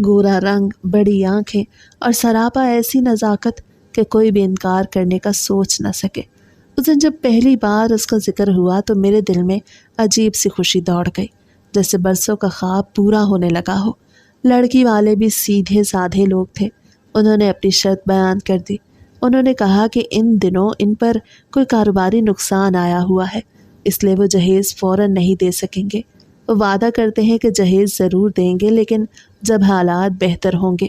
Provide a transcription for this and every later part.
گورا رنگ، بڑی آنکھیں اور سراپا ایسی نزاکت کہ کوئی بھی انکار کرنے کا سوچ نہ سکے۔ اس دن جب پہلی بار اس کا ذکر ہوا تو میرے دل میں عجیب سی خوشی دوڑ گئی، جیسے برسوں کا خواب پورا ہونے لگا ہو۔ لڑکی والے بھی سیدھے سادھے لوگ تھے۔ انہوں نے اپنی شرط بیان کر دی۔ انہوں نے کہا کہ ان دنوں ان پر کوئی کاروباری نقصان آیا ہوا ہے، اس لیے وہ جہیز فوراً نہیں دے سکیں گے۔ وہ وعدہ کرتے ہیں کہ جہیز ضرور دیں گے، لیکن جب حالات بہتر ہوں گے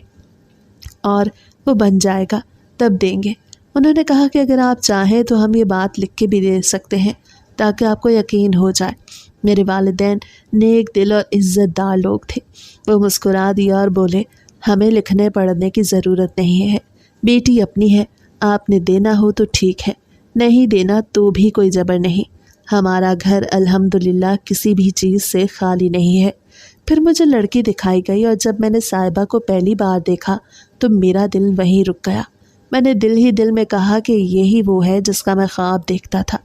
اور وہ بن جائے گا تب دیں گے۔ انہوں نے کہا کہ اگر آپ چاہیں تو ہم یہ بات لکھ کے بھی دے سکتے ہیں تاکہ آپ کو یقین ہو جائے۔ میرے والدین نیک دل اور عزت دار لوگ تھے۔ وہ مسکرا دیا اور بولے، ہمیں لکھنے پڑھنے کی ضرورت نہیں ہے، بیٹی اپنی ہے، آپ نے دینا ہو تو ٹھیک ہے، نہیں دینا تو بھی کوئی جبر نہیں۔ ہمارا گھر الحمدللہ کسی بھی چیز سے خالی نہیں ہے۔ پھر مجھے لڑکی دکھائی گئی اور جب میں نے صاحبہ کو پہلی بار دیکھا تو میرا دل وہیں رک گیا۔ میں نے دل ہی دل میں کہا کہ یہی وہ ہے جس کا میں خواب دیکھتا تھا۔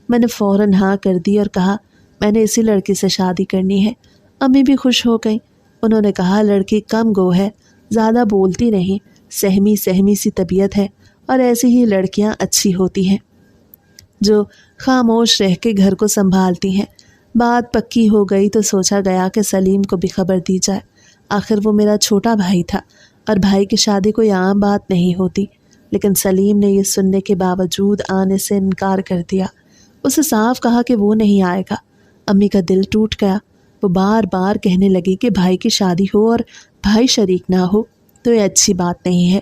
میں نے فوراً ہاں کر دی اور کہا میں نے اسی لڑکی سے شادی کرنی ہے۔ امی بھی خوش ہو گئیں۔ انہوں نے کہا لڑکی کم گو ہے، زیادہ بولتی نہیں، سہمی سہمی سی طبیعت ہے، اور ایسی ہی لڑکیاں اچھی ہوتی ہیں جو خاموش رہ کے گھر کو سنبھالتی ہیں۔ بات پکی ہو گئی تو سوچا گیا کہ سلیم کو بھی خبر دی جائے۔ آخر وہ میرا چھوٹا بھائی تھا اور بھائی کی شادی کوئی عام بات نہیں ہوتی، لیکن سلیم نے یہ سننے کے باوجود آنے سے انکار کر دیا۔ اسے صاف کہا کہ وہ نہیں آئے گا۔ امی کا دل ٹوٹ گیا۔ وہ بار بار کہنے لگی کہ بھائی کی شادی ہو اور بھائی شریک نہ ہو تو یہ اچھی بات نہیں ہے،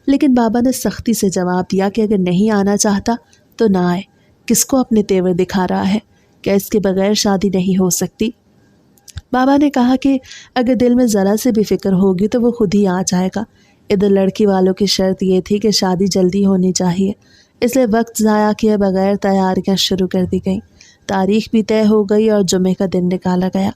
لیکن بابا نے سختی سے جواب دیا کہ اگر نہیں آنا چاہتا تو نہ آئے، کس کو اپنے تیور دکھا رہا ہے، کیا اس کے بغیر شادی نہیں ہو سکتی؟ بابا نے کہا کہ اگر دل میں ذرا سے بھی فکر ہوگی تو وہ خود ہی آ جائے گا۔ ادھر لڑکی والوں کی شرط یہ تھی کہ شادی جلدی ہونی چاہیے، اس لیے وقت ضائع کیے بغیر تیاریاں شروع کر دی گئیں۔ تاریخ بھی طے ہو گئی اور جمعے کا دن نکالا گیا۔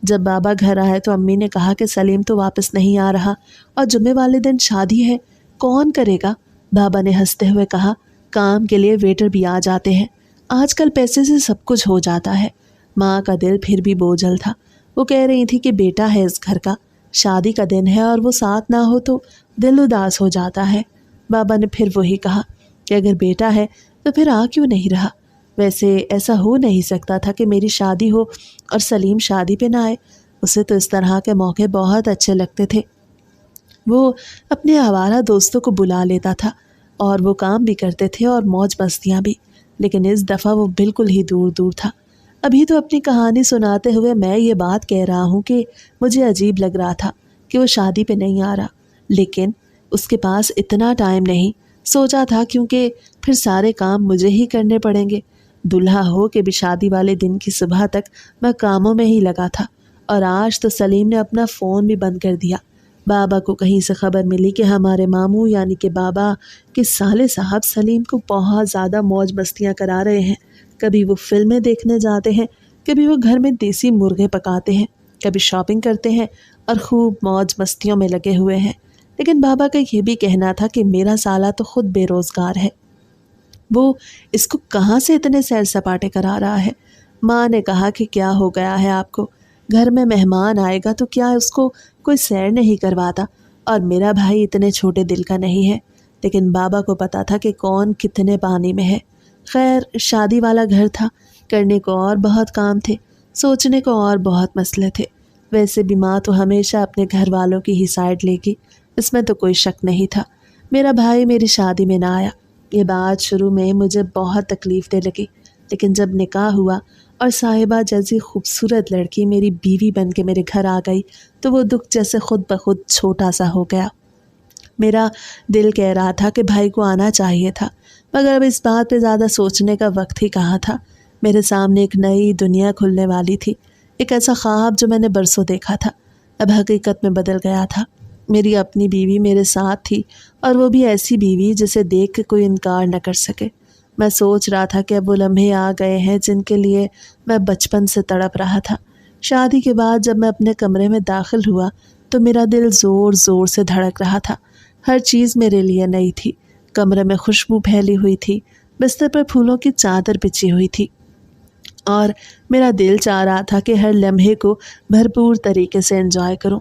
جب بابا گھر آئے تو امی نے کہا کہ سلیم تو واپس نہیں آ رہا اور جمعے والے دن شادی ہے، کون کرے گا؟ بابا نے ہنستے ہوئے کہا کام کے لیے ویٹر بھی آ جاتے ہیں، آج کل پیسے سے سب کچھ ہو جاتا ہے۔ ماں کا دل پھر بھی بوجھل تھا۔ وہ کہہ رہی تھی کہ بیٹا ہے اس گھر کا، شادی کا دن ہے اور وہ ساتھ نہ ہو تو دل اداس ہو جاتا ہے۔ بابا نے پھر وہی کہا کہ اگر بیٹا ہے تو پھر آ کیوں نہیں رہا؟ ویسے ایسا ہو نہیں سکتا تھا کہ میری شادی ہو اور سلیم شادی پہ نہ آئے۔ اسے تو اس طرح کے موقع بہت اچھے لگتے تھے۔ وہ اپنے آوارہ دوستوں کو بلا لیتا تھا اور وہ کام بھی کرتے تھے اور موج مستیاں بھی، لیکن اس دفعہ وہ بالکل ہی دور دور تھا۔ ابھی تو اپنی کہانی سناتے ہوئے میں یہ بات کہہ رہا ہوں کہ مجھے عجیب لگ رہا تھا کہ وہ شادی پہ نہیں آ رہا، لیکن اس کے پاس اتنا ٹائم نہیں۔ سوچا تھا کیونکہ پھر سارے کام مجھے ہی کرنے پڑیں گے۔ دلہا ہو کے بھی شادی والے دن کی صبح تک میں کاموں میں ہی لگا تھا، اور آج تو سلیم نے اپنا فون بھی بند کر دیا۔ بابا کو کہیں سے خبر ملی کہ ہمارے ماموں یعنی کہ بابا کے سالے صاحب سلیم کو بہت زیادہ موج مستیاں کرا رہے ہیں۔ کبھی وہ فلمیں دیکھنے جاتے ہیں، کبھی وہ گھر میں دیسی مرغے پکاتے ہیں، کبھی شاپنگ کرتے ہیں اور خوب موج مستیوں میں لگے ہوئے ہیں۔ لیکن بابا کا یہ بھی کہنا تھا کہ میرا سالہ تو خود بے روزگار ہے، وہ اس کو کہاں سے اتنے سیر سپاٹے کرا رہا ہے۔ ماں نے کہا کہ کیا ہو گیا ہے آپ کو، گھر میں مہمان آئے گا تو کیا اس کو کوئی سیر نہیں کرواتا، اور میرا بھائی اتنے چھوٹے دل کا نہیں ہے۔ لیکن بابا کو پتا تھا کہ کون کتنے پانی میں ہے۔ خیر شادی والا گھر تھا، کرنے کو اور بہت کام تھے، سوچنے کو اور بہت مسئلے تھے۔ ویسے بھی ماں تو ہمیشہ اپنے گھر والوں کی ہی سائڈ لے گی، اس میں تو کوئی شک نہیں تھا۔ میرا بھائی میری شادی میں نہ آیا۔ یہ بات شروع میں مجھے بہت تکلیف دہ لگی، لیکن جب نکاح ہوا اور صاحبہ جیسی خوبصورت لڑکی میری بیوی بن کے میرے گھر آ گئی تو وہ دکھ جیسے خود بخود چھوٹا سا ہو گیا۔ میرا دل کہہ رہا تھا کہ بھائی کو آنا چاہیے تھا، مگر اب اس بات پہ زیادہ سوچنے کا وقت ہی کہاں تھا۔ میرے سامنے ایک نئی دنیا کھلنے والی تھی، ایک ایسا خواب جو میں نے برسوں دیکھا تھا اب حقیقت میں بدل گیا تھا۔ میری اپنی بیوی میرے ساتھ تھی، اور وہ بھی ایسی بیوی جسے دیکھ کے کوئی انکار نہ کر سکے۔ میں سوچ رہا تھا کہ اب وہ لمحے آ گئے ہیں جن کے لیے میں بچپن سے تڑپ رہا تھا۔ شادی کے بعد جب میں اپنے کمرے میں داخل ہوا تو میرا دل زور زور سے دھڑک رہا تھا۔ ہر چیز میرے لیے نئی تھی۔ کمرے میں خوشبو پھیلی ہوئی تھی، بستر پر پھولوں کی چادر بچھی ہوئی تھی، اور میرا دل چاہ رہا تھا کہ ہر لمحے کو بھرپور طریقے سے انجوائے کروں۔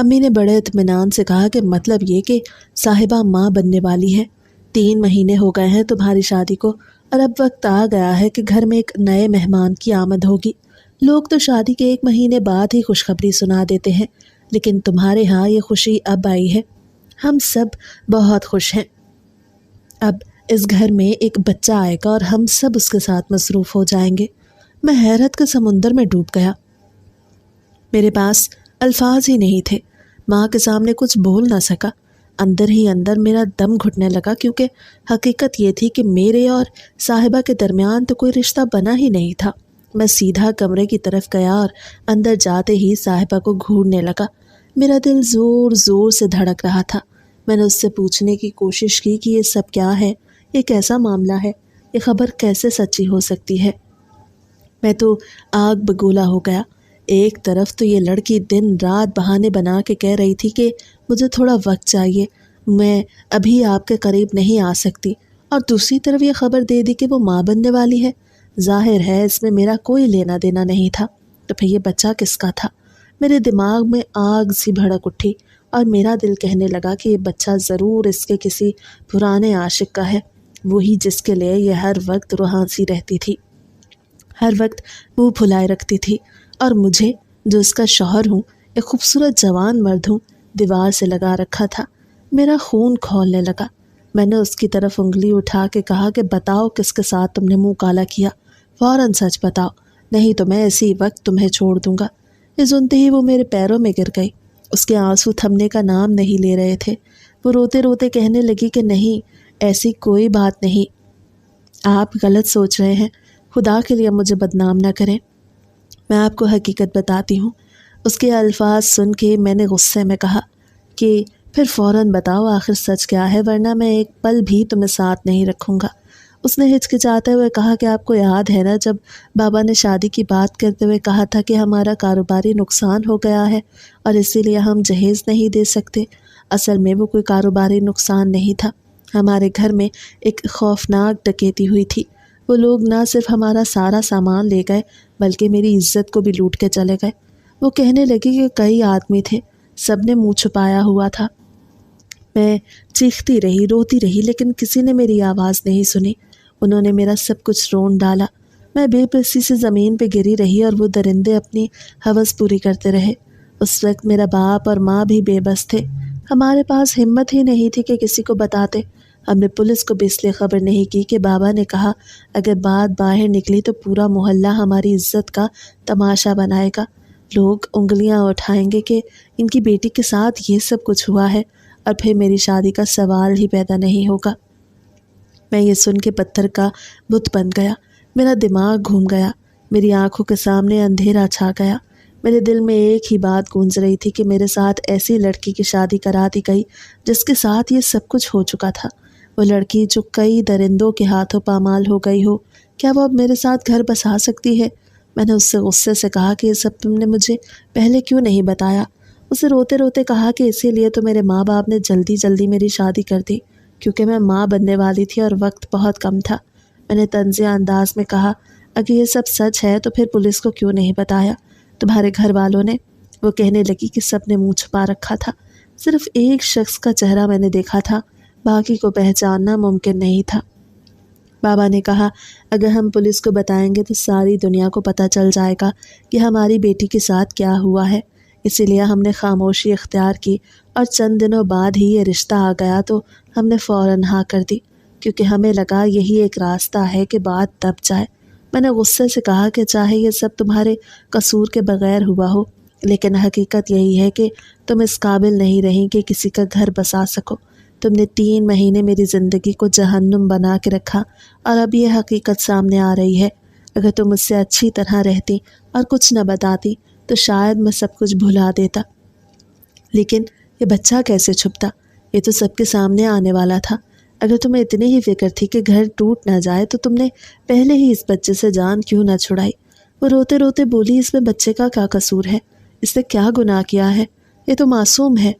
امی نے بڑے اطمینان سے کہا کہ مطلب یہ کہ صاحبہ ماں بننے والی ہے، 3 مہینے ہو گئے ہیں تمہاری شادی کو، اور اب وقت آ گیا ہے کہ گھر میں ایک نئے مہمان کی آمد ہوگی۔ لوگ تو شادی کے 1 مہینے بعد ہی خوشخبری سنا دیتے ہیں، لیکن تمہارے ہاں یہ خوشی اب آئی ہے۔ ہم سب بہت خوش ہیں۔ اب اس گھر میں ایک بچہ آئے گا اور ہم سب اس کے ساتھ مصروف ہو جائیں گے۔ میں حیرت کے سمندر میں ڈوب گیا۔ میرے پاس الفاظ ہی نہیں تھے، ماں کے سامنے کچھ بول نہ سکا۔ اندر ہی اندر میرا دم گھٹنے لگا، کیونکہ حقیقت یہ تھی کہ میرے اور صاحبہ کے درمیان تو کوئی رشتہ بنا ہی نہیں تھا۔ میں سیدھا کمرے کی طرف گیا اور اندر جاتے ہی صاحبہ کو گھورنے لگا۔ میرا دل زور زور سے دھڑک رہا تھا۔ میں نے اس سے پوچھنے کی کوشش کی کہ یہ سب کیا ہے، یہ کیسا معاملہ ہے، یہ خبر کیسے سچی ہو سکتی ہے۔ میں تو آگ بگولا ہو گیا۔ ایک طرف تو یہ لڑکی دن رات بہانے بنا کے کہہ رہی تھی کہ مجھے تھوڑا وقت چاہیے، میں ابھی آپ کے قریب نہیں آ سکتی، اور دوسری طرف یہ خبر دے دی کہ وہ ماں بننے والی ہے۔ ظاہر ہے اس میں میرا کوئی لینا دینا نہیں تھا، تو پھر یہ بچہ کس کا تھا؟ میرے دماغ میں آگ سی بھڑک اٹھی، اور میرا دل کہنے لگا کہ یہ بچہ ضرور اس کے کسی پرانے عاشق کا ہے، وہی جس کے لیے یہ ہر وقت روحانسی رہتی تھی، ہر وقت منہ پھلائے رکھتی تھی، اور مجھے جو اس کا شوہر ہوں، ایک خوبصورت جوان مرد ہوں، دیوار سے لگا رکھا تھا۔ میرا خون کھولنے لگا۔ میں نے اس کی طرف انگلی اٹھا کے کہا کہ بتاؤ کس کے ساتھ تم نے منہ کالا کیا، فوراً سچ بتاؤ، نہیں تو میں اسی وقت تمہیں چھوڑ دوں گا۔ یہ سنتے ہی وہ میرے پیروں میں گر گئی۔ اس کے آنسو تھمنے کا نام نہیں لے رہے تھے۔ وہ روتے روتے کہنے لگی کہ نہیں، ایسی کوئی بات نہیں، آپ غلط سوچ رہے ہیں، خدا کے لیے مجھے بدنام نہ کریں، میں آپ کو حقیقت بتاتی ہوں۔ اس کے الفاظ سن کے میں نے غصے میں کہا کہ پھر فوراً بتاؤ آخر سچ کیا ہے، ورنہ میں ایک پل بھی تمہیں ساتھ نہیں رکھوں گا۔ اس نے ہچکچاتے ہوئے کہا کہ آپ کو یاد ہے نا، جب بابا نے شادی کی بات کرتے ہوئے کہا تھا کہ ہمارا کاروباری نقصان ہو گیا ہے اور اسی لیے ہم جہیز نہیں دے سکتے۔ اصل میں وہ کوئی کاروباری نقصان نہیں تھا، ہمارے گھر میں ایک خوفناک ڈکیتی ہوئی تھی۔ وہ لوگ نہ صرف ہمارا سارا سامان لے گئے بلکہ میری عزت کو بھی لوٹ کے چلے گئے۔ وہ کہنے لگی کہ کئی آدمی تھے، سب نے منہ چھپایا ہوا تھا۔ میں چیختی رہی، روتی رہی، لیکن کسی نے میری آواز نہیں سنی۔ انہوں نے میرا سب کچھ رون ڈالا۔ میں بے بسی سے زمین پہ گری رہی اور وہ درندے اپنی ہوس پوری کرتے رہے۔ اس وقت میرا باپ اور ماں بھی بے بس تھے۔ ہمارے پاس ہمت ہی نہیں تھی کہ کسی کو بتاتے۔ ہم نے پولیس کو بھی اس لیے خبر نہیں کی کہ بابا نے کہا اگر بات باہر نکلی تو پورا محلہ ہماری عزت کا تماشا بنائے گا، لوگ انگلیاں اٹھائیں گے کہ ان کی بیٹی کے ساتھ یہ سب کچھ ہوا ہے، اور پھر میری شادی کا سوال ہی پیدا نہیں ہوگا۔ میں یہ سن کے پتھر کا بت بن گیا۔ میرا دماغ گھوم گیا، میری آنکھوں کے سامنے اندھیرا چھا گیا۔ میرے دل میں ایک ہی بات گونج رہی تھی کہ میرے ساتھ ایسی لڑکی کی شادی کرا دی گئی جس کے ساتھ یہ سب کچھ ہو چکا تھا۔ وہ لڑکی جو کئی درندوں کے ہاتھوں پامال ہو گئی ہو، کیا وہ اب میرے ساتھ گھر بسا سکتی ہے؟ میں نے اس سے غصے سے کہا کہ یہ سب تم نے مجھے پہلے کیوں نہیں بتایا؟ اسے روتے روتے کہا کہ اسی لیے تو میرے ماں باپ نے جلدی جلدی میری شادی کر دی، کیونکہ میں ماں بننے والی تھی اور وقت بہت کم تھا۔ میں نے طنزیہ انداز میں کہا اگر یہ سب سچ ہے تو پھر پولیس کو کیوں نہیں بتایا، تمہارے گھر والوں نے؟ وہ کہنے لگی کہ سب نے منہ چھپا رکھا تھا، صرف ایک شخص کا چہرہ میں نے دیکھا تھا، باقی کو پہچاننا ممکن نہیں تھا۔ بابا نے کہا اگر ہم پولیس کو بتائیں گے تو ساری دنیا کو پتہ چل جائے گا کہ ہماری بیٹی کے ساتھ کیا ہوا ہے، اسی لیے ہم نے خاموشی اختیار کی، اور چند دنوں بعد ہی یہ رشتہ آ گیا تو ہم نے فوراً ہاں کر دی، کیونکہ ہمیں لگا یہی ایک راستہ ہے کہ بات دب جائے۔ میں نے غصے سے کہا کہ چاہے یہ سب تمہارے قصور کے بغیر ہوا ہو، لیکن حقیقت یہی ہے کہ تم اس قابل نہیں رہی کہ کسی کا گھر بسا سکو۔ تم نے 3 مہینے میری زندگی کو جہنم بنا کے رکھا، اور اب یہ حقیقت سامنے آ رہی ہے۔ اگر تم مجھ سے اچھی طرح رہتی اور کچھ نہ بتاتی تو شاید میں سب کچھ بھلا دیتا، لیکن یہ بچہ کیسے چھپتا؟ یہ تو سب کے سامنے آنے والا تھا۔ اگر تمہیں اتنی ہی فکر تھی کہ گھر ٹوٹ نہ جائے تو تم نے پہلے ہی اس بچے سے جان کیوں نہ چھڑائی؟ وہ روتے روتے بولی اس میں بچے کا کیا قصور ہے؟ اس نے کیا گناہ کیا ہے؟ یہ تو معصوم ہے۔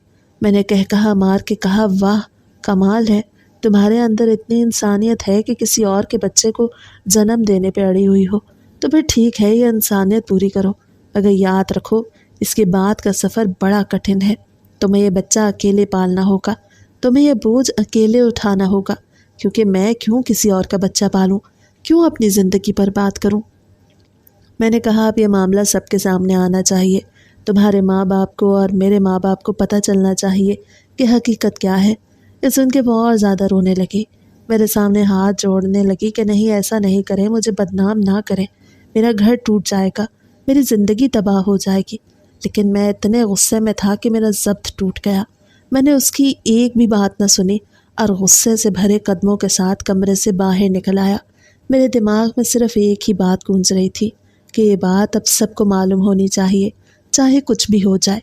میں نے کہا مار کے کہا واہ کمال ہے، تمہارے اندر اتنی انسانیت ہے کہ کسی اور کے بچے کو جنم دینے پہ اڑی ہوئی ہو، تو پھر ٹھیک ہے یہ انسانیت پوری کرو، مگر یاد رکھو اس کے بعد کا سفر بڑا کٹھن ہے۔ تمہیں یہ بچہ اکیلے پالنا ہوگا، تمہیں یہ بوجھ اکیلے اٹھانا ہوگا، کیونکہ میں کیوں کسی اور کا بچہ پالوں، کیوں اپنی زندگی برباد کروں؟ میں نے کہا اب یہ معاملہ سب کے سامنے آنا چاہیے، تمہارے ماں باپ کو اور میرے ماں باپ کو پتہ چلنا چاہیے کہ حقیقت کیا ہے۔ یہ سن کے وہ اور زیادہ رونے لگی، میرے سامنے ہاتھ جوڑنے لگی کہ نہیں، ایسا نہیں کریں، مجھے بدنام نہ کریں، میرا گھر ٹوٹ جائے گا، میری زندگی تباہ ہو جائے گی۔ لیکن میں اتنے غصے میں تھا کہ میرا ضبط ٹوٹ گیا۔ میں نے اس کی ایک بھی بات نہ سنی اور غصے سے بھرے قدموں کے ساتھ کمرے سے باہر نکل آیا۔ میرے دماغ میں صرف ایک ہی بات گونج رہی تھی کہ یہ بات اب سب کو معلوم ہونی چاہیے، چاہے کچھ بھی ہو جائے۔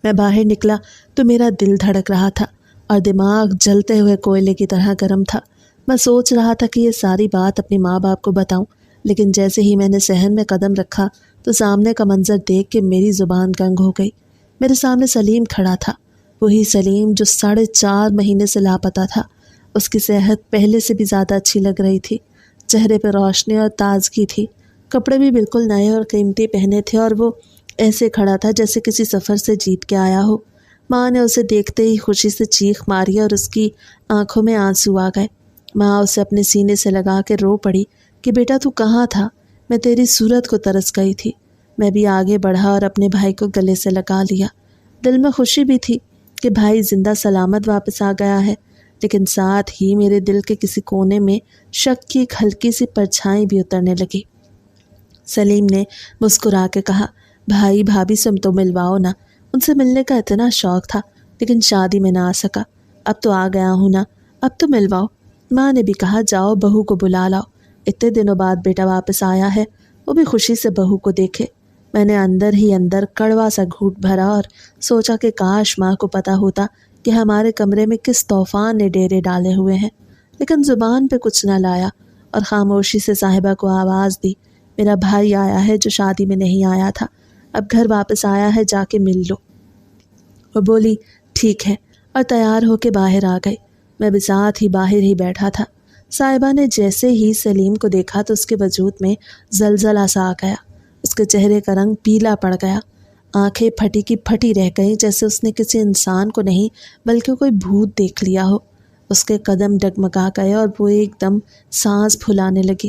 میں باہر نکلا تو میرا دل دھڑک رہا تھا اور دماغ جلتے ہوئے کوئلے کی طرح گرم تھا۔ میں سوچ رہا تھا کہ یہ ساری بات اپنی ماں باپ کو بتاؤں، لیکن جیسے ہی میں نے صحن میں قدم رکھا تو سامنے کا منظر دیکھ کے میری زبان گنگ ہو گئی۔ میرے سامنے سلیم کھڑا تھا، وہی سلیم جو 4.5 مہینے سے لاپتہ تھا۔ اس کی صحت پہلے سے بھی زیادہ اچھی لگ رہی تھی، چہرے پہ روشنی اور تازگی تھی، کپڑے بھی بالکل نئے اور قیمتی پہنے تھے، اور وہ ایسے کھڑا تھا جیسے کسی سفر سے جیت کے آیا ہو۔ ماں نے اسے دیکھتے ہی خوشی سے چیخ ماری اور اس کی آنکھوں میں آنسو آ گئے۔ ماں اسے اپنے سینے سے لگا کے رو پڑی کہ بیٹا تو کہاں تھا، میں تیری صورت کو ترس گئی تھی۔ میں بھی آگے بڑھا اور اپنے بھائی کو گلے سے لگا لیا۔ دل میں خوشی بھی تھی کہ بھائی زندہ سلامت واپس آ گیا ہے، لیکن ساتھ ہی میرے دل کے کسی کونے میں شک کی ایک ہلکی سی پرچھائی بھی اترنے لگی۔ سلیم نے مسکرا کے کہا، بھائی بھابھی سے تو ملواؤ نا، ان سے ملنے کا اتنا شوق تھا، لیکن شادی میں نہ آ سکا، اب تو آ گیا ہوں نا، اب تو ملواؤ۔ ماں نے بھی کہا، جاؤ بہو کو بلا لاؤ، اتنے دنوں بعد بیٹا واپس آیا ہے، وہ بھی خوشی سے بہو کو دیکھے۔ میں نے اندر ہی اندر کڑوا سا گھونٹ بھرا اور سوچا کہ کاش ماں کو پتہ ہوتا کہ ہمارے کمرے میں کس طوفان نے ڈیرے ڈالے ہوئے ہیں، لیکن زبان پہ کچھ نہ لایا اور خاموشی سے صاحبہ کو آواز دی، میرا بھائی آیا ہے جو شادی میں نہیں آیا تھا، اب گھر واپس آیا ہے، جا کے مل لو۔ وہ بولی، ٹھیک ہے، اور تیار ہو کے باہر آ گئی۔ میں بھی ساتھ ہی باہر ہی بیٹھا تھا۔ صاحبہ نے جیسے ہی سلیم کو دیکھا تو اس کے وجود میں زلزلہ سا آ گیا، اس کے چہرے کا رنگ پیلا پڑ گیا، آنکھیں پھٹی کی پھٹی رہ گئیں جیسے اس نے کسی انسان کو نہیں بلکہ کوئی بھوت دیکھ لیا ہو۔ اس کے قدم ڈگمگا گئے اور وہ ایک دم سانس پھولانے لگی۔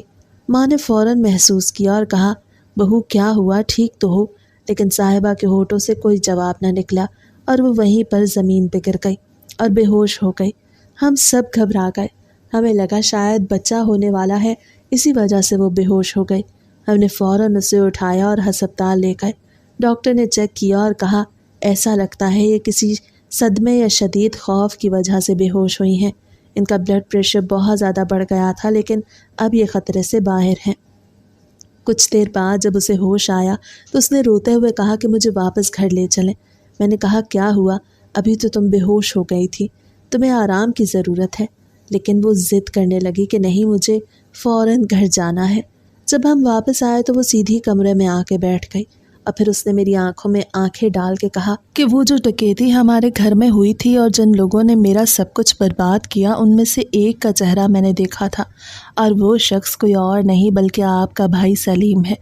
ماں نے فوراً محسوس کیا اور کہا، بہو کیا ہوا، ٹھیک تو ہو؟ لیکن صاحبہ کے ہونٹوں سے کوئی جواب نہ نکلا اور وہ وہیں پر زمین پہ گر گئی اور بے ہوش ہو گئی۔ ہم سب گھبرا گئے، ہمیں لگا شاید بچہ ہونے والا ہے، اسی وجہ سے وہ بے ہوش ہو گئی۔ ہم نے فوراً اسے اٹھایا اور ہسپتال لے گئے۔ ڈاکٹر نے چیک کیا اور کہا، ایسا لگتا ہے یہ کسی صدمے یا شدید خوف کی وجہ سے بے ہوش ہوئی ہیں، ان کا بلڈ پریشر بہت زیادہ بڑھ گیا تھا، لیکن اب یہ خطرے سے باہر ہیں۔ کچھ دیر بعد جب اسے ہوش آیا تو اس نے روتے ہوئے کہا کہ مجھے واپس گھر لے چلیں۔ میں نے کہا، کیا ہوا؟ ابھی تو تم بے ہوش ہو گئی تھی، تمہیں آرام کی ضرورت ہے۔ لیکن وہ ضد کرنے لگی کہ نہیں، مجھے فوراً گھر جانا ہے۔ جب ہم واپس آئے تو وہ سیدھی کمرے میں آ کے بیٹھ گئی اور پھر اس نے میری آنکھوں میں آنکھیں ڈال کے کہا کہ وہ جو ڈکیتی ہمارے گھر میں ہوئی تھی اور جن لوگوں نے میرا سب کچھ برباد کیا، ان میں سے ایک کا چہرہ میں نے دیکھا تھا، اور وہ شخص کوئی اور نہیں بلکہ آپ کا بھائی سلیم ہے۔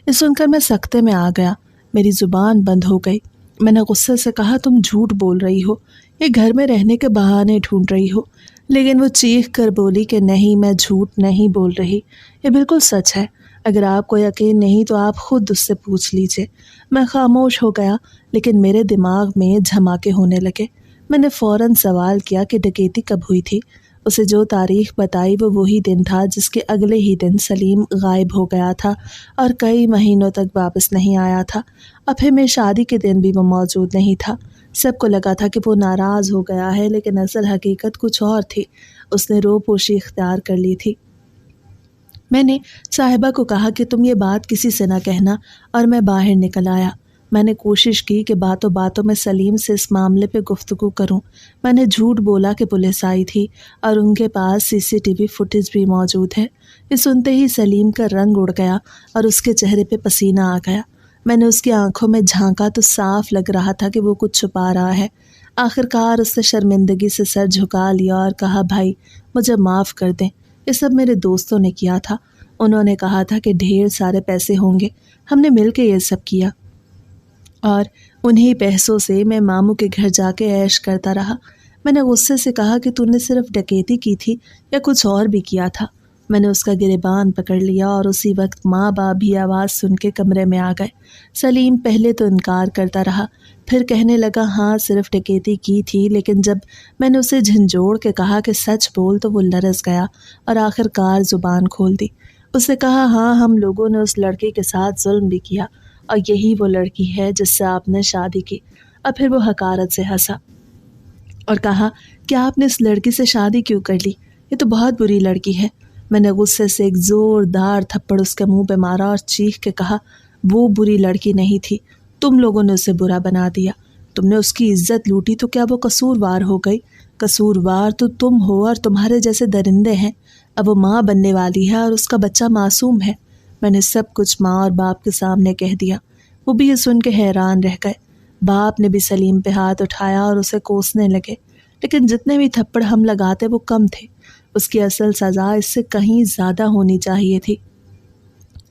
یہ سن کر میں سکتے میں آ گیا، میری زبان بند ہو گئی۔ میں نے غصے سے کہا، تم جھوٹ بول رہی ہو، یہ گھر میں رہنے کے بہانے ڈھونڈ رہی ہو۔ لیکن وہ چیخ کر بولی کہ نہیں، میں جھوٹ نہیں بول رہی، یہ بالکل سچ ہے، اگر آپ کو یقین نہیں تو آپ خود اس سے پوچھ لیجئے۔ میں خاموش ہو گیا، لیکن میرے دماغ میں دھماکے ہونے لگے۔ میں نے فوراً سوال کیا کہ ڈکیتی کب ہوئی تھی۔ اسے جو تاریخ بتائی وہ وہی دن تھا جس کے اگلے ہی دن سلیم غائب ہو گیا تھا اور کئی مہینوں تک واپس نہیں آیا تھا۔ اب پھر میری شادی کے دن بھی وہ موجود نہیں تھا۔ سب کو لگا تھا کہ وہ ناراض ہو گیا ہے، لیکن اصل حقیقت کچھ اور تھی، اس نے روپوشی اختیار کر لی تھی۔ میں نے صاحبہ کو کہا کہ تم یہ بات کسی سے نہ کہنا، اور میں باہر نکل آیا۔ میں نے کوشش کی کہ باتوں باتوں میں سلیم سے اس معاملے پہ گفتگو کروں۔ میں نے جھوٹ بولا کہ پولیس آئی تھی اور ان کے پاس CCTV فوٹیج بھی موجود ہے۔ یہ سنتے ہی سلیم کا رنگ اڑ گیا اور اس کے چہرے پہ پسینہ آ گیا۔ میں نے اس کی آنکھوں میں جھانکا تو صاف لگ رہا تھا کہ وہ کچھ چھپا رہا ہے۔ آخرکار اس نے شرمندگی سے سر جھکا لیا اور کہا، بھائی مجھے معاف کر دیں، یہ سب میرے دوستوں نے کیا تھا، انہوں نے کہا تھا کہ ڈھیر سارے پیسے ہوں گے، ہم نے مل کے یہ سب کیا، اور انہیں پیسوں سے میں ماموں کے گھر جا کے عیش کرتا رہا۔ میں نے غصے سے کہا کہ تو نے صرف ڈکیتی کی تھی یا کچھ اور بھی کیا تھا؟ میں نے اس کا گریبان پکڑ لیا اور اسی وقت ماں باپ بھی آواز سن کے کمرے میں آ گئے۔ سلیم پہلے تو انکار کرتا رہا، پھر کہنے لگا ہاں صرف ڈکیتی کی تھی، لیکن جب میں نے اسے جھنجھوڑ کے کہا کہ سچ بول تو وہ لرز گیا اور آخر کار زبان کھول دی۔ اس نے کہا ہاں ہم لوگوں نے اس لڑکی کے ساتھ ظلم بھی کیا اور یہی وہ لڑکی ہے جس سے آپ نے شادی کی۔ اور پھر وہ حقارت سے ہنسا اور کہا کہ آپ نے اس لڑکی سے شادی کیوں کر لی؟ یہ تو بہت بری لڑکی ہے۔ میں نے غصے سے ایک زوردار تھپڑ اس کے منہ پہ مارا اور چیخ کے کہا وہ بری لڑکی نہیں تھی، تم لوگوں نے اسے برا بنا دیا، تم نے اس کی عزت لوٹی تو کیا وہ قصوروار ہو گئی؟ قصوروار تو تم ہو اور تمہارے جیسے درندے ہیں۔ اب وہ ماں بننے والی ہے اور اس کا بچہ معصوم ہے۔ میں نے سب کچھ ماں اور باپ کے سامنے کہہ دیا۔ وہ بھی یہ سن کے حیران رہ گئے۔ باپ نے بھی سلیم پہ ہاتھ اٹھایا اور اسے کوسنے لگے، لیکن جتنے بھی تھپڑ ہم لگاتے وہ کم تھے۔ اس کی اصل سزا اس سے کہیں زیادہ ہونی چاہیے تھی،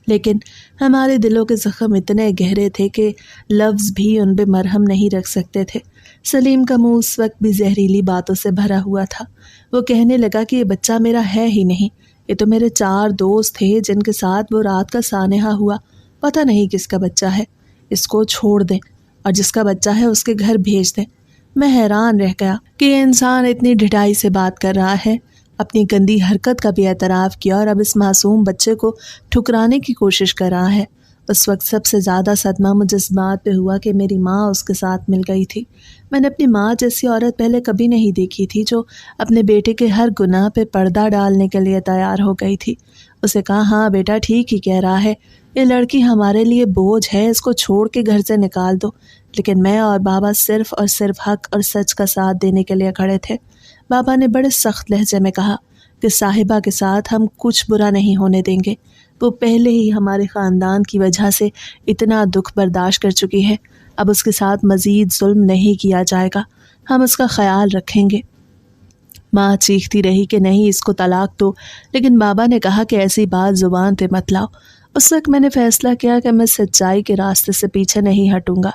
لیکن ہمارے دلوں کے زخم اتنے گہرے تھے کہ لفظ بھی ان پہ مرہم نہیں رکھ سکتے تھے۔ سلیم کا منہ اس وقت بھی زہریلی باتوں سے بھرا ہوا تھا۔ وہ کہنے لگا کہ یہ بچہ میرا ہے ہی نہیں، یہ تو میرے 4 دوست تھے جن کے ساتھ وہ رات کا سانحہ ہوا، پتہ نہیں کس کا بچہ ہے، اس کو چھوڑ دیں اور جس کا بچہ ہے اس کے گھر بھیج دیں۔ میں حیران رہ گیا کہ یہ انسان اتنی ڈھٹائی سے بات کر رہا ہے۔ اپنی گندی حرکت کا بھی اعتراف کیا اور اب اس معصوم بچے کو ٹھکرانے کی کوشش کر رہا ہے۔ اس وقت سب سے زیادہ صدمہ مجھے اس بات پہ ہوا کہ میری ماں اس کے ساتھ مل گئی تھی۔ میں نے اپنی ماں جیسی عورت پہلے کبھی نہیں دیکھی تھی جو اپنے بیٹے کے ہر گناہ پہ پردہ ڈالنے کے لیے تیار ہو گئی تھی۔ اسے کہا ہاں بیٹا ٹھیک ہی کہہ رہا ہے، یہ لڑکی ہمارے لیے بوجھ ہے، اس کو چھوڑ کے گھر سے نکال دو۔ لیکن میں اور بابا صرف اور صرف حق اور سچ کا ساتھ دینے کے لیے کھڑے تھے۔ بابا نے بڑے سخت لہجے میں کہا کہ صاحبہ کے ساتھ ہم کچھ برا نہیں ہونے دیں گے، وہ پہلے ہی ہمارے خاندان کی وجہ سے اتنا دکھ برداشت کر چکی ہے، اب اس کے ساتھ مزید ظلم نہیں کیا جائے گا، ہم اس کا خیال رکھیں گے۔ ماں چیختی رہی کہ نہیں اس کو طلاق دو، لیکن بابا نے کہا کہ ایسی بات زبان پہ مت لاؤ۔ اس وقت میں نے فیصلہ کیا کہ میں سچائی کے راستے سے پیچھے نہیں ہٹوں گا۔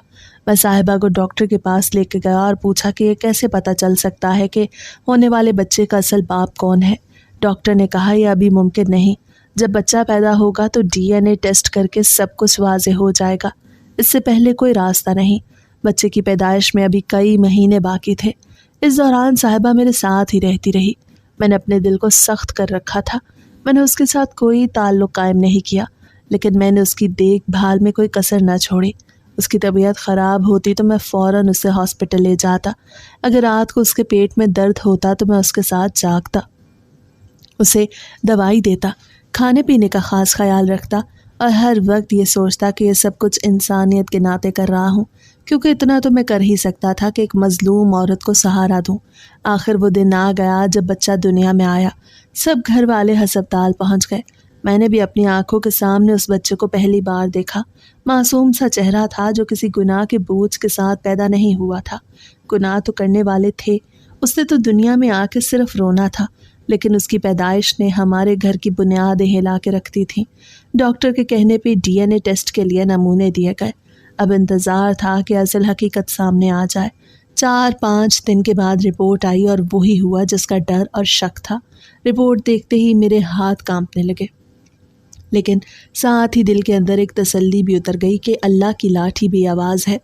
میں صاحبہ کو ڈاکٹر کے پاس لے کے گیا اور پوچھا کہ یہ کیسے پتہ چل سکتا ہے کہ ہونے والے بچے کا اصل باپ کون ہے؟ ڈاکٹر نے کہا یہ ابھی ممکن نہیں، جب بچہ پیدا ہوگا تو DNA ٹیسٹ کر کے سب کچھ واضح ہو جائے گا، اس سے پہلے کوئی راستہ نہیں۔ بچے کی پیدائش میں ابھی کئی مہینے باقی تھے۔ اس دوران صاحبہ میرے ساتھ ہی رہتی رہی۔ میں نے اپنے دل کو سخت کر رکھا تھا، میں نے اس کے ساتھ کوئی تعلق قائم نہیں کیا، لیکن میں نے اس کی دیکھ بھال میں کوئی کسر نہ چھوڑی۔ اس کی طبیعت خراب ہوتی تو میں فوراً اسے ہاسپٹل لے جاتا، اگر رات کو اس کے پیٹ میں درد ہوتا تو میں اس کے ساتھ جاگتا، اسے دوائی دیتا، کھانے پینے کا خاص خیال رکھتا اور ہر وقت یہ سوچتا کہ یہ سب کچھ انسانیت کے ناطے کر رہا ہوں، کیونکہ اتنا تو میں کر ہی سکتا تھا کہ ایک مظلوم عورت کو سہارا دوں۔ آخر وہ دن آ گیا جب بچہ دنیا میں آیا، سب گھر والے ہسپتال پہنچ گئے۔ میں نے بھی اپنی آنکھوں کے سامنے اس بچے کو پہلی بار دیکھا۔ معصوم سا چہرہ تھا جو کسی گناہ کے بوجھ کے ساتھ پیدا نہیں ہوا تھا۔ گناہ تو کرنے والے تھے، اس نے تو دنیا میں آ کے صرف رونا تھا، لیکن اس کی پیدائش نے ہمارے گھر کی بنیادیں ہلا کے رکھ دی تھیں۔ ڈاکٹر کے کہنے پہ DNA ٹیسٹ کے لیے نمونے دیے گئے۔ اب انتظار تھا کہ اصل حقیقت سامنے آ جائے۔ 4-5 دن کے بعد رپورٹ آئی اور وہی ہوا جس کا ڈر اور شک تھا۔ رپورٹ دیکھتے ہی میرے ہاتھ کانپنے لگے، لیکن ساتھ ہی دل کے اندر ایک تسلی بھی اتر گئی کہ اللہ کی لاٹھی بھی آواز ہے۔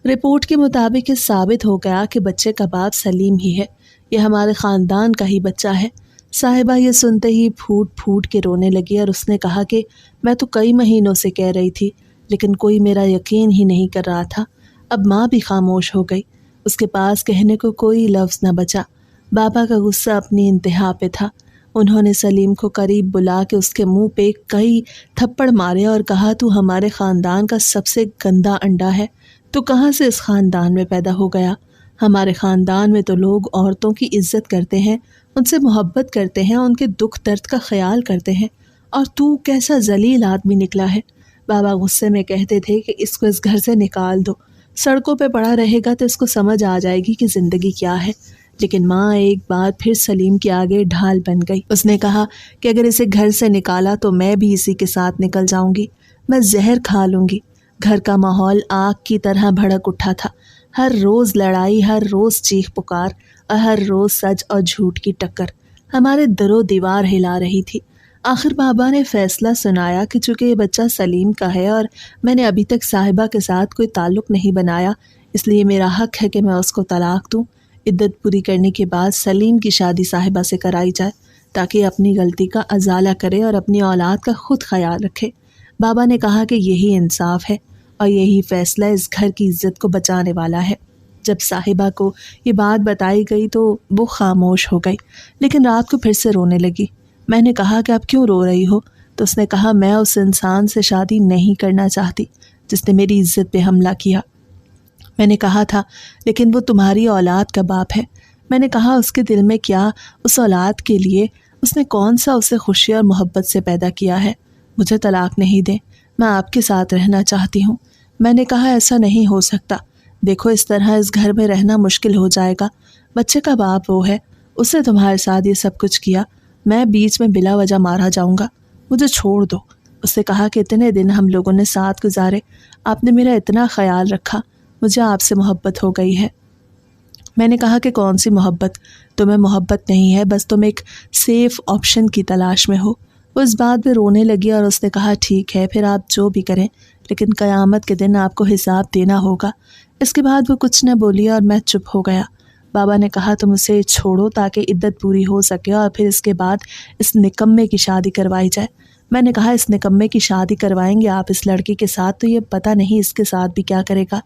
رپورٹ کے مطابق یہ ثابت ہو گیا کہ بچے کا باپ سلیم ہی ہے، یہ ہمارے خاندان کا ہی بچہ ہے۔ صاحبہ یہ سنتے ہی پھوٹ پھوٹ کے رونے لگی اور اس نے کہا کہ میں تو کئی مہینوں سے کہہ رہی تھی، لیکن کوئی میرا یقین ہی نہیں کر رہا تھا۔ اب ماں بھی خاموش ہو گئی، اس کے پاس کہنے کو کوئی لفظ نہ بچا۔ بابا کا غصہ اپنی انتہا پہ تھا۔ انہوں نے سلیم کو قریب بلا کے اس کے منہ پہ کئی تھپڑ مارے اور کہا تو ہمارے خاندان کا سب سے گندا انڈا ہے، تو کہاں سے اس خاندان میں پیدا ہو گیا؟ ہمارے خاندان میں تو لوگ عورتوں کی عزت کرتے ہیں، ان سے محبت کرتے ہیں، ان کے دکھ درد کا خیال کرتے ہیں، اور تو کیسا ذلیل آدمی نکلا ہے۔ بابا غصے میں کہتے تھے کہ اس کو اس گھر سے نکال دو، سڑکوں پہ پڑا رہے گا تو اس کو سمجھ آ جائے گی کہ زندگی کیا ہے۔ لیکن ماں ایک بار پھر سلیم کے آگے ڈھال بن گئی۔ اس نے کہا کہ اگر اسے گھر سے نکالا تو میں بھی اسی کے ساتھ نکل جاؤں گی، میں زہر کھا لوں گی۔ گھر کا ماحول آگ کی طرح بھڑک اٹھا تھا۔ ہر روز لڑائی، ہر روز چیخ پکار اور ہر روز سچ اور جھوٹ کی ٹکر ہمارے در و دیوار ہلا رہی تھی۔ آخر بابا نے فیصلہ سنایا کہ چونکہ یہ بچہ سلیم کا ہے اور میں نے ابھی تک صاحبہ کے ساتھ کوئی تعلق نہیں بنایا، اس لیے میرا حق ہے کہ میں اس کو طلاق دوں۔ عدت پوری کرنے کے بعد سلیم کی شادی صاحبہ سے کرائی جائے تاکہ اپنی غلطی کا ازالہ کرے اور اپنی اولاد کا خود خیال رکھے۔ بابا نے کہا کہ یہی انصاف ہے اور یہی فیصلہ اس گھر کی عزت کو بچانے والا ہے۔ جب صاحبہ کو یہ بات بتائی گئی تو وہ خاموش ہو گئی، لیکن رات کو پھر سے رونے لگی۔ میں نے کہا کہ اب کیوں رو رہی ہو؟ تو اس نے کہا میں اس انسان سے شادی نہیں کرنا چاہتی جس نے میری عزت پہ حملہ کیا۔ میں نے کہا تھا لیکن وہ تمہاری اولاد کا باپ ہے۔ میں نے کہا اس کے دل میں کیا، اس اولاد کے لیے اس نے کون سا اسے خوشی اور محبت سے پیدا کیا ہے؟ مجھے طلاق نہیں دیں، میں آپ کے ساتھ رہنا چاہتی ہوں۔ میں نے کہا ایسا نہیں ہو سکتا، دیکھو اس طرح اس گھر میں رہنا مشکل ہو جائے گا۔ بچے کا باپ وہ ہے، اس نے تمہارے ساتھ یہ سب کچھ کیا، میں بیچ میں بلا وجہ مارا جاؤں گا، مجھے چھوڑ دو۔ اس نے کہا کہ اتنے دن ہم لوگوں نے ساتھ گزارے، آپ نے میرا اتنا خیال رکھا، مجھے آپ سے محبت ہو گئی ہے۔ میں نے کہا کہ کون سی محبت؟ تمہیں محبت نہیں ہے، بس تم ایک سیف آپشن کی تلاش میں ہو۔ وہ اس بات پہ رونے لگی اور اس نے کہا ٹھیک ہے، پھر آپ جو بھی کریں، لیکن قیامت کے دن آپ کو حساب دینا ہوگا۔ اس کے بعد وہ کچھ نہ بولی اور میں چپ ہو گیا۔ بابا نے کہا تم اسے چھوڑو تاکہ عدت پوری ہو سکے اور پھر اس کے بعد اس نکمے کی شادی کروائی جائے۔ میں نے کہا اس نکمے کی شادی کروائیں گے آپ اس لڑکی کے ساتھ تو یہ پتہ نہیں اس کے ساتھ بھی کیا کرے گا۔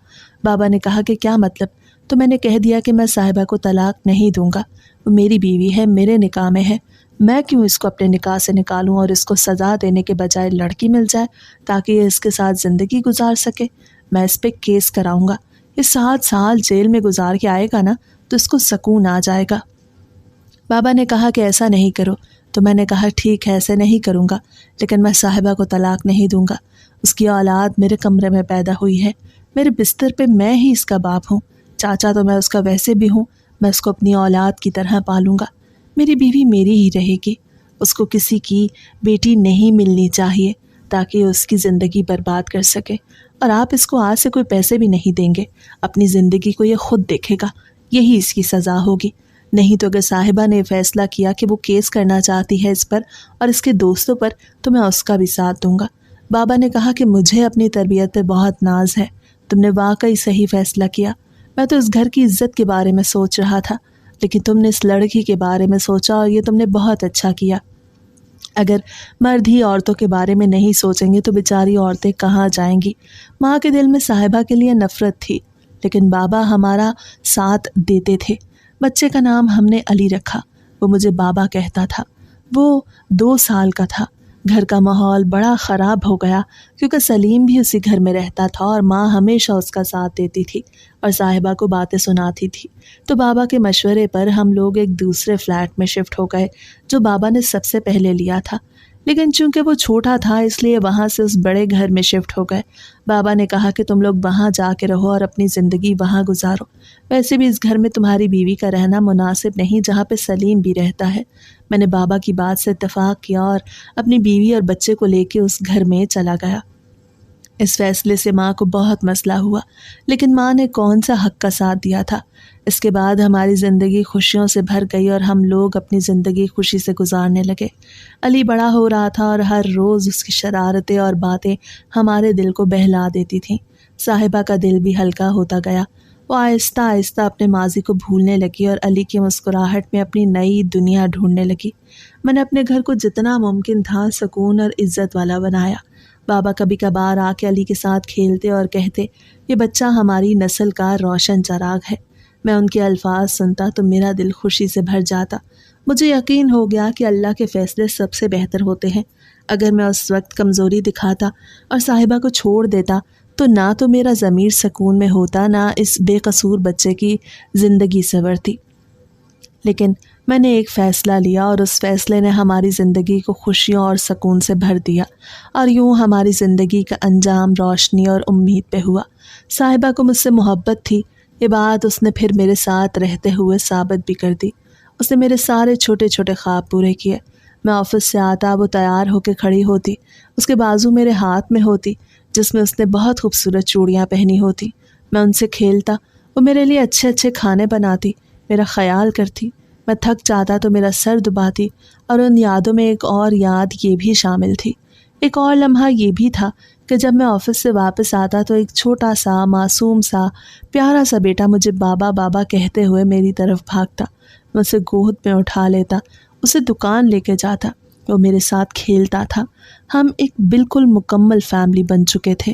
بابا نے کہا کہ کیا مطلب؟ تو میں نے کہہ دیا کہ میں صاحبہ کو طلاق نہیں دوں گا، وہ میری بیوی ہے، میرے نکاح میں ہے، میں کیوں اس کو اپنے نکاح سے نکالوں اور اس کو سزا دینے کے بجائے لڑکی مل جائے تاکہ یہ اس کے ساتھ زندگی گزار سکے۔ میں اس پہ کیس کراؤں گا، یہ 7 سال جیل میں گزار کے آئے گا نا تو اس کو سکون آ جائے گا۔ بابا نے کہا کہ ایسا نہیں کرو، تو میں نے کہا ٹھیک ہے ایسے نہیں کروں گا، لیکن میں صاحبہ کو طلاق نہیں دوں گا۔ اس کی اولاد میرے کمرے میں پیدا ہوئی ہے، میرے بستر پہ میں ہی اس کا باپ ہوں، چاچا تو میں اس کا ویسے بھی ہوں، میں اس کو اپنی اولاد کی طرح پالوں گا۔ میری بیوی میری ہی رہے گی، اس کو کسی کی بیٹی نہیں ملنی چاہیے تاکہ اس کی زندگی برباد کر سکے، اور آپ اس کو آج سے کوئی پیسے بھی نہیں دیں گے، اپنی زندگی کو یہ خود دیکھے گا، یہی اس کی سزا ہوگی۔ نہیں تو اگر صاحبہ نے فیصلہ کیا کہ وہ کیس کرنا چاہتی ہے اس پر اور اس کے دوستوں پر تو میں اس کا بھی ساتھ دوں گا۔ بابا نے کہا کہ مجھے اپنی تربیت پہ بہت ناز ہے، تم نے واقعی صحیح فیصلہ کیا۔ میں تو اس گھر کی عزت کے بارے میں سوچ رہا تھا، لیکن تم نے اس لڑکی کے بارے میں سوچا اور یہ تم نے بہت اچھا کیا۔ اگر مرد ہی عورتوں کے بارے میں نہیں سوچیں گے تو بیچاری عورتیں کہاں جائیں گی۔ ماں کے دل میں صاحبہ کے لیے نفرت تھی، لیکن بابا ہمارا ساتھ دیتے تھے۔ بچے کا نام ہم نے علی رکھا، وہ مجھے بابا کہتا تھا۔ وہ 2 سال کا تھا۔ گھر کا ماحول بڑا خراب ہو گیا کیونکہ سلیم بھی اسی گھر میں رہتا تھا اور ماں ہمیشہ اس کا ساتھ دیتی تھی اور صاحبہ کو باتیں سناتی تھی۔ تو بابا کے مشورے پر ہم لوگ ایک دوسرے فلیٹ میں شفٹ ہو گئے جو بابا نے سب سے پہلے لیا تھا، لیکن چونکہ وہ چھوٹا تھا اس لیے وہاں سے اس بڑے گھر میں شفٹ ہو گئے۔ بابا نے کہا کہ تم لوگ وہاں جا کے رہو اور اپنی زندگی وہاں گزارو، ویسے بھی اس گھر میں تمہاری بیوی کا رہنا مناسب نہیں جہاں پہ سلیم بھی رہتا ہے۔ میں نے بابا کی بات سے اتفاق کیا اور اپنی بیوی اور بچے کو لے کے اس گھر میں چلا گیا۔ اس فیصلے سے ماں کو بہت مسئلہ ہوا، لیکن ماں نے کون سا حق کا ساتھ دیا تھا۔ اس کے بعد ہماری زندگی خوشیوں سے بھر گئی اور ہم لوگ اپنی زندگی خوشی سے گزارنے لگے۔ علی بڑا ہو رہا تھا اور ہر روز اس کی شرارتیں اور باتیں ہمارے دل کو بہلا دیتی تھیں۔ صاحبہ کا دل بھی ہلکا ہوتا گیا، وہ آہستہ آہستہ اپنے ماضی کو بھولنے لگی اور علی کی مسکراہٹ میں اپنی نئی دنیا ڈھونڈنے لگی۔ میں نے اپنے گھر کو جتنا ممکن تھا سکون اور عزت والا بنایا۔ بابا کبھی کبھار آ کے علی کے ساتھ کھیلتے اور کہتے یہ بچہ ہماری نسل کا روشن چراغ ہے۔ میں ان کے الفاظ سنتا تو میرا دل خوشی سے بھر جاتا۔ مجھے یقین ہو گیا کہ اللہ کے فیصلے سب سے بہتر ہوتے ہیں۔ اگر میں اس وقت کمزوری دکھاتا اور صاحبہ کو چھوڑ دیتا تو نہ تو میرا ضمیر سکون میں ہوتا، نہ اس بے قصور بچے کی زندگی سنورتی۔ لیکن میں نے ایک فیصلہ لیا اور اس فیصلے نے ہماری زندگی کو خوشیوں اور سکون سے بھر دیا، اور یوں ہماری زندگی کا انجام روشنی اور امید پہ ہوا۔ صاحبہ کو مجھ سے محبت تھی، یہ بات اس نے پھر میرے ساتھ رہتے ہوئے ثابت بھی کر دی۔ اس نے میرے سارے چھوٹے چھوٹے خواب پورے کیے۔ میں آفس سے آتا وہ تیار ہو کے کھڑی ہوتی، اس کے بازو میرے ہاتھ میں ہوتی، جس میں اس نے بہت خوبصورت چوڑیاں پہنی ہوتی۔ میں ان سے کھیلتا، وہ میرے لیے اچھے اچھے کھانے بناتی، میرا خیال کرتی، میں تھک جاتا تو میرا سر دباتی۔ اور ان یادوں میں ایک اور یاد یہ بھی شامل تھی، ایک اور لمحہ یہ بھی تھا کہ جب میں آفس سے واپس آتا تو ایک چھوٹا سا معصوم سا پیارا سا بیٹا مجھے بابا بابا کہتے ہوئے میری طرف بھاگتا۔ میں اسے گود میں اٹھا لیتا، اسے دکان لے کے جاتا، وہ میرے ساتھ کھیلتا تھا۔ ہم ایک بالکل مکمل فیملی بن چکے تھے۔